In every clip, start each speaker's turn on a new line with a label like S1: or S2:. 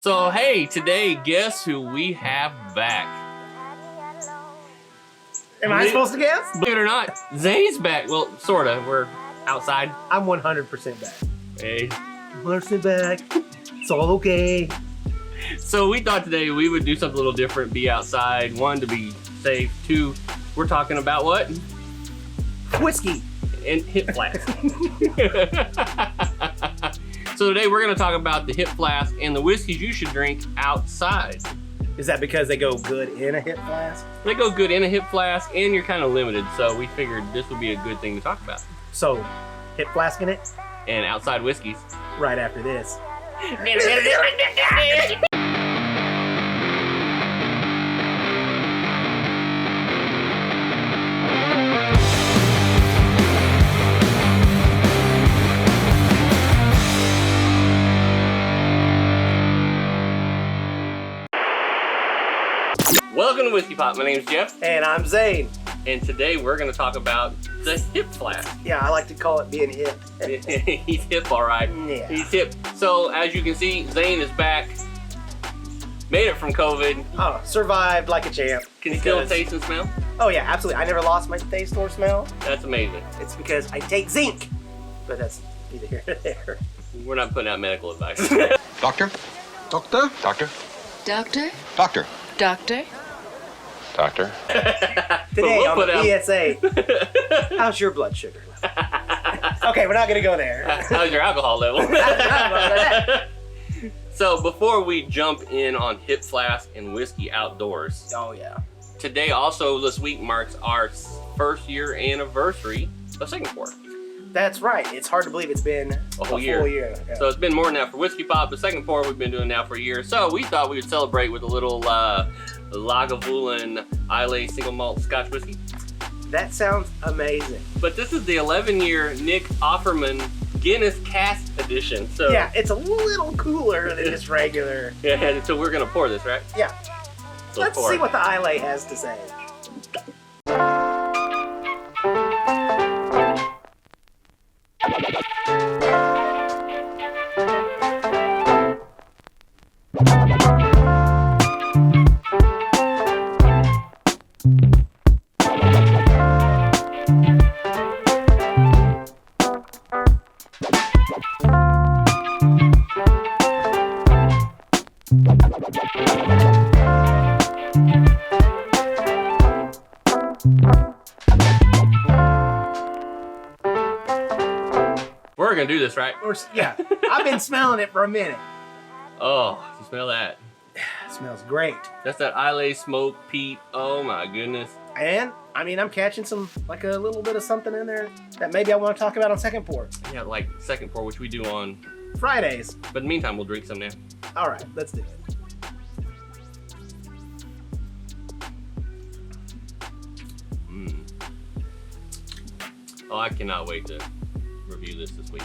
S1: So hey, today, guess who we have back?
S2: Am I supposed to guess?
S1: Believe it or not, Zane's back. Well, sorta. We're outside.
S2: I'm 100% back.
S1: Hey.
S2: 100% back. It's all okay.
S1: So we thought today we would do something a little different, be outside. One, to be safe. Two, we're talking about what?
S2: Whiskey.
S1: And hip flask. So today we're gonna talk about the hip flask and the whiskeys you should drink outside.
S2: Is that because they go good in a hip flask?
S1: They go good in a hip flask and you're kind of limited. So we figured this would be a good thing to talk about.
S2: So, hip flask in it?
S1: And outside whiskeys.
S2: Right after this.
S1: Welcome to Whiskey Pop. My name's Jeff.
S2: And I'm Zane.
S1: And today we're going to talk about the hip flask.
S2: Yeah, I like to call it being hip.
S1: He's hip, all right.
S2: Yeah.
S1: He's hip. So as you can see, Zane is back. Made it from COVID.
S2: Oh, survived like a champ.
S1: Can you still taste and smell?
S2: Oh yeah, absolutely. I never lost my taste or smell.
S1: That's amazing.
S2: It's because I take zinc. But that's neither here nor there.
S1: We're not putting out medical advice.
S3: Doctor? Doctor? Doctor?
S4: Doctor?
S3: Doctor?
S4: Doctor?
S3: Doctor?
S2: Today on the PSA, how's your blood sugar level? Okay, we're not going to go there.
S1: How's your alcohol level? So before we jump in on hip flask and whiskey outdoors.
S2: Oh yeah.
S1: Today also, this week marks our first year anniversary of Second Pour.
S2: That's right. It's hard to believe it's been
S1: a whole year.
S2: Full year. Yeah.
S1: So it's been more than that for Whiskey Pop. The Second Pour we've been doing now for a year. So we thought we would celebrate with a little Lagavulin Islay single malt Scotch whiskey.
S2: That sounds amazing.
S1: But this is the 11-year Nick Offerman Guinness Casks edition. So
S2: yeah, it's a little cooler than just regular.
S1: Yeah, so we're gonna pour this, right?
S2: Yeah.
S1: So
S2: let's see what the Islay has to say.
S1: We're gonna do this, right?
S2: Yeah, I've been smelling it for a minute.
S1: Oh, you smell that?
S2: It smells great.
S1: That's that Islay smoke, peat. Oh my goodness.
S2: And I mean, I'm catching like a little bit of something in there that maybe I want to talk about on Second Pour.
S1: Yeah, like Second Pour, which we do on
S2: Fridays.
S1: But in the meantime, we'll drink some now.
S2: All right, let's do it.
S1: Oh, I cannot wait to review this week.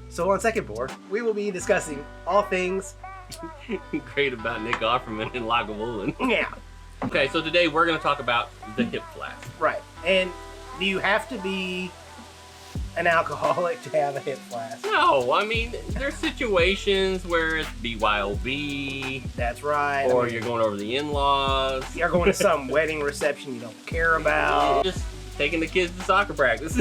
S2: So on Second Pour, we will be discussing all things
S1: great about Nick Offerman and Lagavulin.
S2: Yeah.
S1: Okay, so today we're going to talk about the hip flask.
S2: Right. And do you have to be an alcoholic to have a hip flask?
S1: No, I mean, there's situations where it's BYOB.
S2: That's right.
S1: Or you're going over the in-laws.
S2: You're going to some wedding reception you don't care about.
S1: Just taking the kids to soccer practice.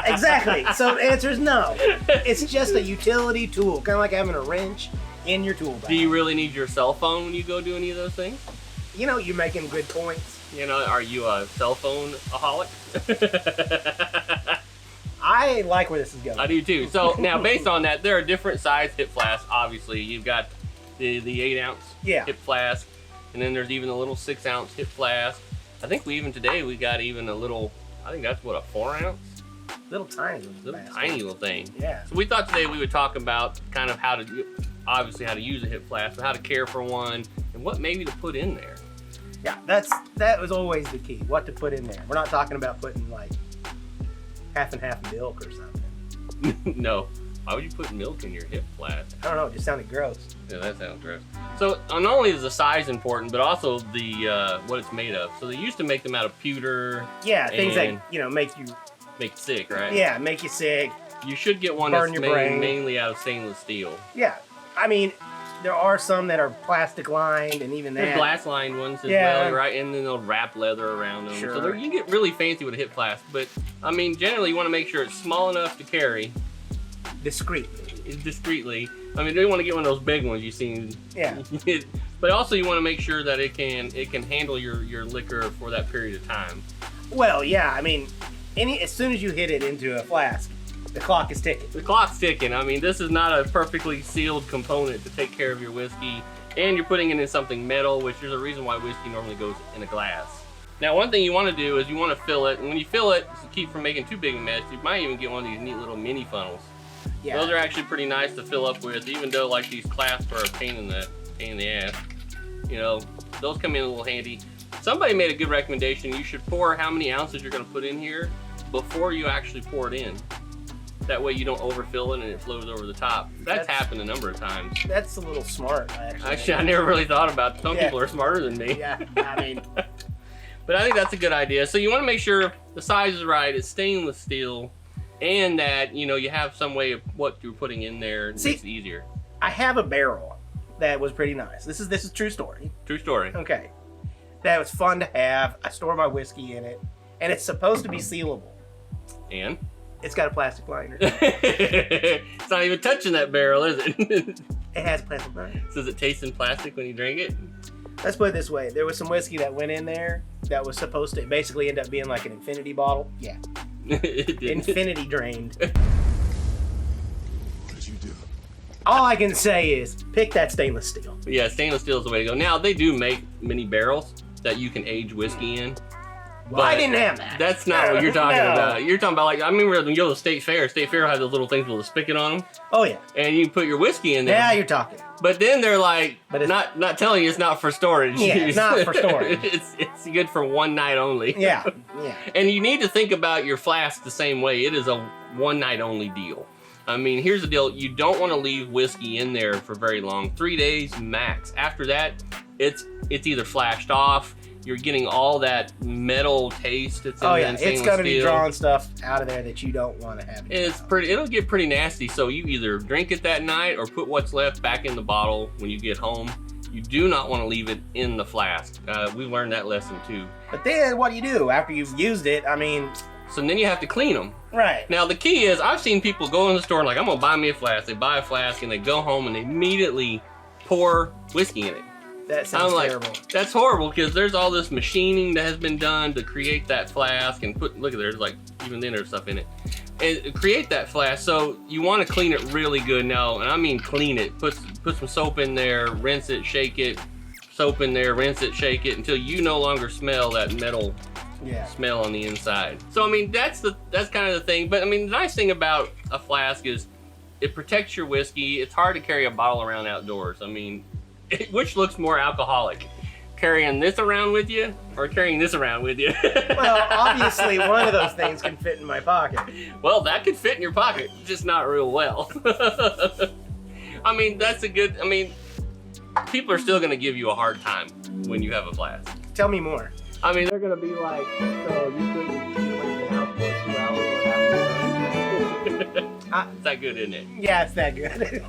S2: Exactly. So the answer is no. It's just a utility tool, kind of like having a wrench in your tool bag.
S1: Do you really need your cell phone when you go do any of those things?
S2: You know, you're making good points.
S1: You know, are you a cell phone-aholic?
S2: I like where this is going.
S1: I do too. So now, based on that, there are different size hip flasks. Obviously, you've got the 8-ounce hip flask, and then there's even a little 6-ounce hip flask. I think we got even a little, I think that's what, a 4-ounce?
S2: Little tiny
S1: little thing.
S2: Yeah.
S1: So we thought today we would talk about kind of how to use a hip flask, but how to care for one, and what maybe to put in there.
S2: Yeah, that was always the key, what to put in there. We're not talking about putting like half and half milk or something.
S1: No. Why would you put milk in your hip flask?
S2: I don't know, it just sounded gross.
S1: Yeah, that sounds gross. So not only is the size important, but also the what it's made of. So they used to make them out of pewter.
S2: Yeah, things that, you know, make you
S1: sick, right?
S2: Yeah, make you sick.
S1: You should get one
S2: burn
S1: that's
S2: your brain.
S1: mainly out of stainless steel.
S2: Yeah, I mean, there are some that are plastic lined, and even
S1: There's
S2: that.
S1: glass lined ones as well, right? And then they'll wrap leather around them.
S2: Sure.
S1: So you can get really fancy with a hip flask, but I mean, generally you want to make sure it's small enough to carry. Discreetly. I mean, you don't want to get one of those big ones you've seen.
S2: Yeah.
S1: But also you want to make sure that it can handle your liquor for that period of time.
S2: Well, yeah, I mean, as soon as you hit it into a flask, the clock is ticking.
S1: The clock's ticking. I mean, this is not a perfectly sealed component to take care of your whiskey, and you're putting it in something metal, which is a reason why whiskey normally goes in a glass. Now, one thing you want to do is you want to fill it, and when you fill it, to keep from making too big a mess, you might even get one of these neat little mini funnels.
S2: Yeah.
S1: Those are actually pretty nice to fill up with, even though like these clasps are a pain in the ass. You know, those come in a little handy. Somebody made a good recommendation. You should pour how many ounces you're going to put in here before you actually pour it in. That way you don't overfill it and it flows over the top. That's happened a number of times.
S2: That's a little smart, actually.
S1: I never really thought about it. Some people are smarter than me.
S2: Yeah, I mean.
S1: But I think that's a good idea. So you want to make sure the size is right, it's stainless steel, and that, you know, you have some way of what you're putting in there. It makes it easier.
S2: I have a barrel that was pretty nice. This is true story.
S1: True story.
S2: Okay. That was fun to have. I store my whiskey in it, and it's supposed to be sealable.
S1: And?
S2: It's got a plastic liner.
S1: It's not even touching that barrel, is it?
S2: It has a plastic liner.
S1: So does it taste in plastic when you drink it?
S2: Let's put it this way. There was some whiskey that went in there that was supposed to basically end up being like an infinity bottle. Yeah.
S1: It didn't.
S2: Infinity drained.
S3: What did you do?
S2: All I can say is pick that stainless steel.
S1: Yeah, stainless steel is the way to go. Now, they do make mini barrels that you can age whiskey in.
S2: Well, I didn't have that.
S1: That's not what you're talking about. You're talking about, like, I remember when you go to State Fair has those little things with a spigot on them.
S2: Oh, yeah.
S1: And you put your whiskey in there.
S2: Yeah, you're talking.
S1: But then they're like,
S2: but it's
S1: not telling you it's not for storage.
S2: Yeah, it's not for storage.
S1: It's good for one night only.
S2: Yeah, yeah.
S1: And you need to think about your flask the same way. It is a one night only deal. I mean, here's the deal. You don't want to leave whiskey in there for very long. 3 days max. After that, it's either flashed off. You're getting all that metal taste that's in
S2: yeah, it's going to be drawing stuff out of there that you don't want to have.
S1: It'll get pretty nasty. So you either drink it that night or put what's left back in the bottle when you get home. You do not want to leave it in the flask. We learned that lesson too.
S2: But then what do you do after you've used it? I mean,
S1: so then you have to clean them.
S2: Right.
S1: Now the key is, I've seen people go in the store and like, I'm gonna buy me a flask. They buy a flask and they go home and they immediately pour whiskey in it.
S2: That sounds terrible.
S1: That's horrible, because there's all this machining that has been done to create that flask and look at there's like, even then there's stuff in it. And create that flask, so you want to clean it really good now, and I mean clean it. Put some soap in there, rinse it, shake it, soap in there, rinse it, shake it, until you no longer smell that metal smell on the inside. So I mean, that's kind of the thing. But I mean, the nice thing about a flask is it protects your whiskey. It's hard to carry a bottle around outdoors. I mean, which looks more alcoholic? Carrying this around with you or carrying this around with you?
S2: Well, obviously one of those things can fit in my pocket.
S1: Well, that could fit in your pocket, just not real well. I mean, people are still going to give you a hard time when you have a flask.
S2: Tell me more.
S1: I mean, they're going to be like, so you couldn't leave the house for 2 hours or whatever. It's that good, isn't it?
S2: Yeah, it's that good.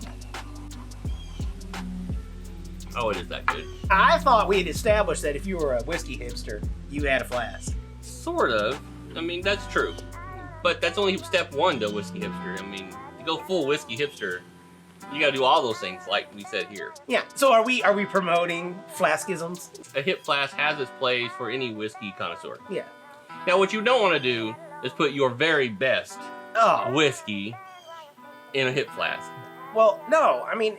S1: Oh, it is that good.
S2: I thought we had established that if you were a whiskey hipster, you had a flask.
S1: Sort of. I mean, that's true. But that's only step one to whiskey hipster. I mean, to go full whiskey hipster, you gotta do all those things like we said here.
S2: Yeah, so are we promoting flaskisms?
S1: A hip flask has its place for any whiskey connoisseur.
S2: Yeah.
S1: Now, what you don't want to do is put your very best whiskey in a hip flask.
S2: Well, no, I mean,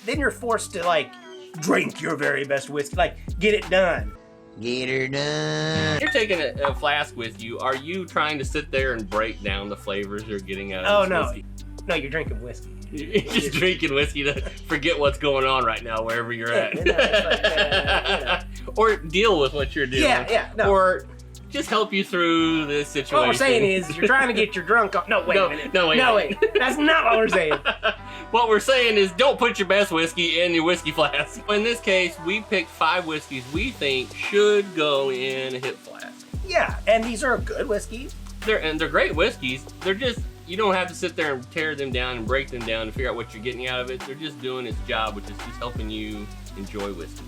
S2: then you're forced to, like, drink your very best whiskey. Like, get it done.
S4: Get her done.
S1: You're taking a flask with you. Are you trying to sit there and break down the flavors you're getting out of this whiskey?
S2: No, you're drinking whiskey.
S1: You're just drinking whiskey to forget what's going on right now wherever you're at. Or deal with what you're doing.
S2: Yeah. No.
S1: Or just help you through this situation.
S2: What we're saying is you're trying to get your drunk on. No, wait a minute.
S1: No, wait.
S2: That's not what we're saying.
S1: What we're saying is don't put your best whiskey in your whiskey flask. In this case, we picked 5 whiskeys we think should go in a hip flask.
S2: Yeah, and these are good whiskeys.
S1: They're great whiskeys. They're just, you don't have to sit there and tear them down and break them down to figure out what you're getting out of it. They're just doing its job, which is just helping you enjoy whiskey.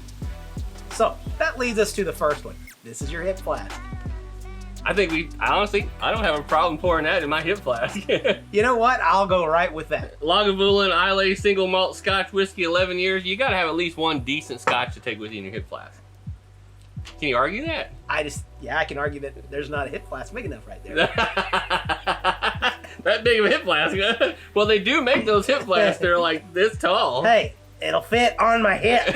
S2: So that leads us to the first one. This is your hip flask.
S1: I honestly, I don't have a problem pouring that in my hip flask.
S2: You know what? I'll go right with that.
S1: Lagavulin Islay single malt Scotch whiskey, 11 years. You gotta have at least one decent Scotch to take with you in your hip flask. Can you argue that?
S2: I can argue that there's not a hip flask big enough right there.
S1: That big of a hip flask? Well, they do make those hip flasks. They're like this tall.
S2: Hey, it'll fit on my hip.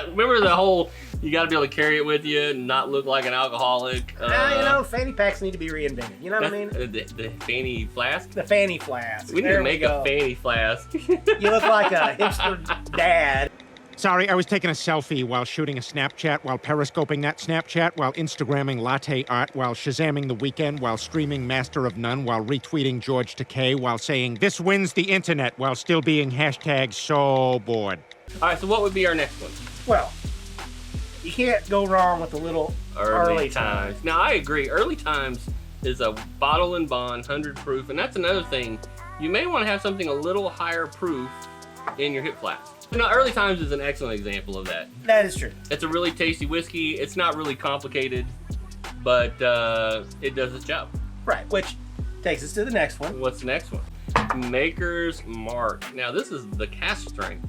S1: Remember the whole, you got to be able to carry it with you and not look like an alcoholic.
S2: Fanny packs need to be reinvented. You know what I mean?
S1: The fanny flask?
S2: The fanny flask.
S1: We need to make a fanny flask.
S2: You look like a hipster dad.
S5: Sorry, I was taking a selfie while shooting a Snapchat, while periscoping that Snapchat, while Instagramming latte art, while Shazamming The Weeknd, while streaming Master of None, while retweeting George Takei, while saying, "This wins the internet," while still being hashtag so bored.
S1: All right, so what would be our next one?
S2: Well, you can't go wrong with a little early times.
S1: Now, I agree. Early times is a bottle and bond, 100 proof, and that's another thing. You may want to have something a little higher proof in your hip flask. No, Early Times is an excellent example of that.
S2: That is true.
S1: It's a really tasty whiskey. It's not really complicated, but it does its job.
S2: Right, which takes us to the next one.
S1: What's the next one? Maker's Mark. Now, this is the cask strength.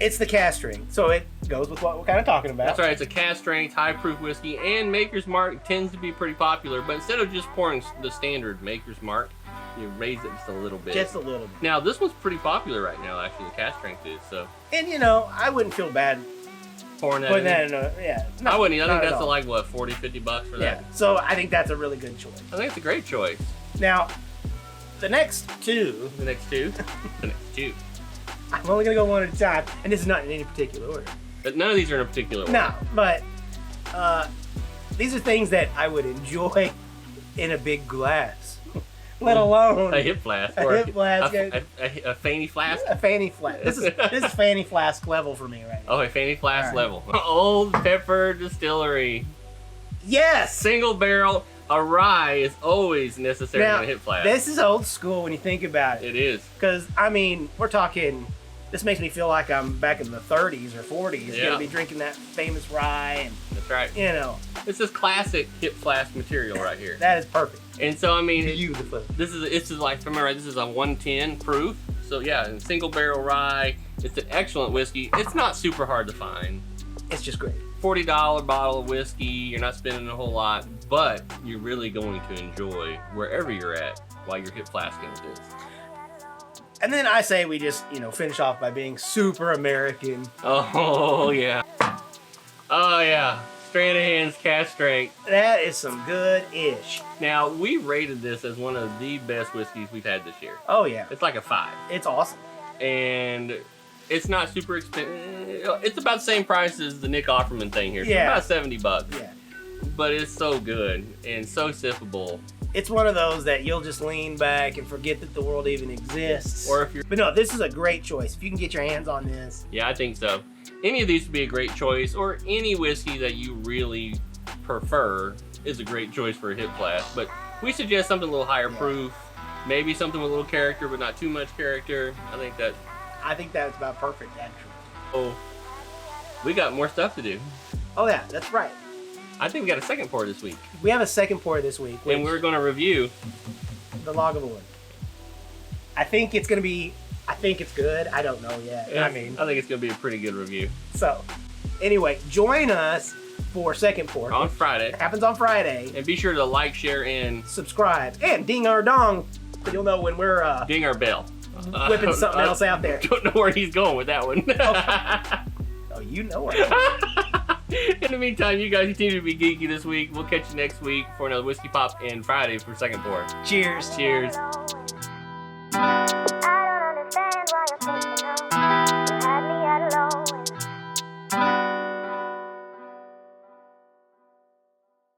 S2: It's the cask strength, so it goes with what we're kind of talking about.
S1: That's right. It's a cask strength, high proof whiskey, and Maker's Mark tends to be pretty popular. But instead of just pouring the standard Maker's Mark, you raise it just a little bit.
S2: Just a little bit.
S1: Now, this one's pretty popular right now, actually, the cask strength is. So.
S2: And, I wouldn't feel bad
S1: pouring that
S2: putting that in a, yeah.
S1: I wouldn't. I think that's like, what, $40, $50 for that?
S2: Yeah, so I think that's a really good choice.
S1: I think it's a great choice.
S2: Now, the next two.
S1: The next two? The next two.
S2: I'm only going to go one at a time, and this is not in any particular order.
S1: But none of these are in a particular order.
S2: No, but these are things that I would enjoy in a big glass. Let alone
S1: a hip flask,
S2: a hip flask,
S1: a fanny flask.
S2: A fanny flask. This is fanny flask level for me right now.
S1: Oh, a fanny flask level. Old Pepper Distillery.
S2: Yes.
S1: Single barrel. A rye is always necessary in a hip flask.
S2: This is old school when you think about it.
S1: It is.
S2: Because we're talking. This makes me feel like I'm back in the 30s or 40s.
S1: Yeah.
S2: Gonna be drinking that famous rye, and
S1: that's right.
S2: This
S1: is classic hip flask material right here.
S2: That is perfect.
S1: And so
S2: beautiful.
S1: This is like, from right. This is a 110 proof. So yeah, single barrel rye. It's an excellent whiskey. It's not super hard to find.
S2: It's just great.
S1: $40 bottle of whiskey. You're not spending a whole lot, but you're really going to enjoy wherever you're at while you're hip flasking this.
S2: And then I say we just, finish off by being super American.
S1: Oh yeah. Oh yeah. Stranahan's cask strength.
S2: That is some good-ish.
S1: Now, we rated this as one of the best whiskeys we've had this year.
S2: Oh yeah.
S1: It's like a 5.
S2: It's awesome.
S1: And it's not super expensive. It's about the same price as the Nick Offerman thing here.
S2: Yeah.
S1: It's about $70.
S2: Yeah.
S1: But it's so good and so sippable.
S2: It's one of those that you'll just lean back and forget that the world even exists. But no, this is a great choice. If you can get your hands on this.
S1: Yeah, I think so. Any of these would be a great choice, or any whiskey that you really prefer is a great choice for a hip flask. But we suggest something a little higher proof, maybe something with a little character, but not too much character. I think that's about perfect, actually. Oh, we got more stuff to do.
S2: Oh yeah, that's right.
S1: I think we got a second pour this week.
S2: We have a second pour this week.
S1: And we're going to review
S2: the Lagavulin. I think it's good. I don't know yet.
S1: Yeah, I think it's going to be a pretty good review.
S2: So, anyway, join us for second pour.
S1: On Friday.
S2: It happens on Friday.
S1: And be sure to like, share, and
S2: subscribe. And ding our dong, so you'll know when we're
S1: ding our bell.
S2: Whipping something else out there.
S1: Don't know where he's going with that one.
S2: Oh, you know it.
S1: In the meantime, you guys continue to be geeky this week. We'll catch you next week for another Whiskey Pop and Friday for second pour.
S2: Cheers.
S1: Cheers.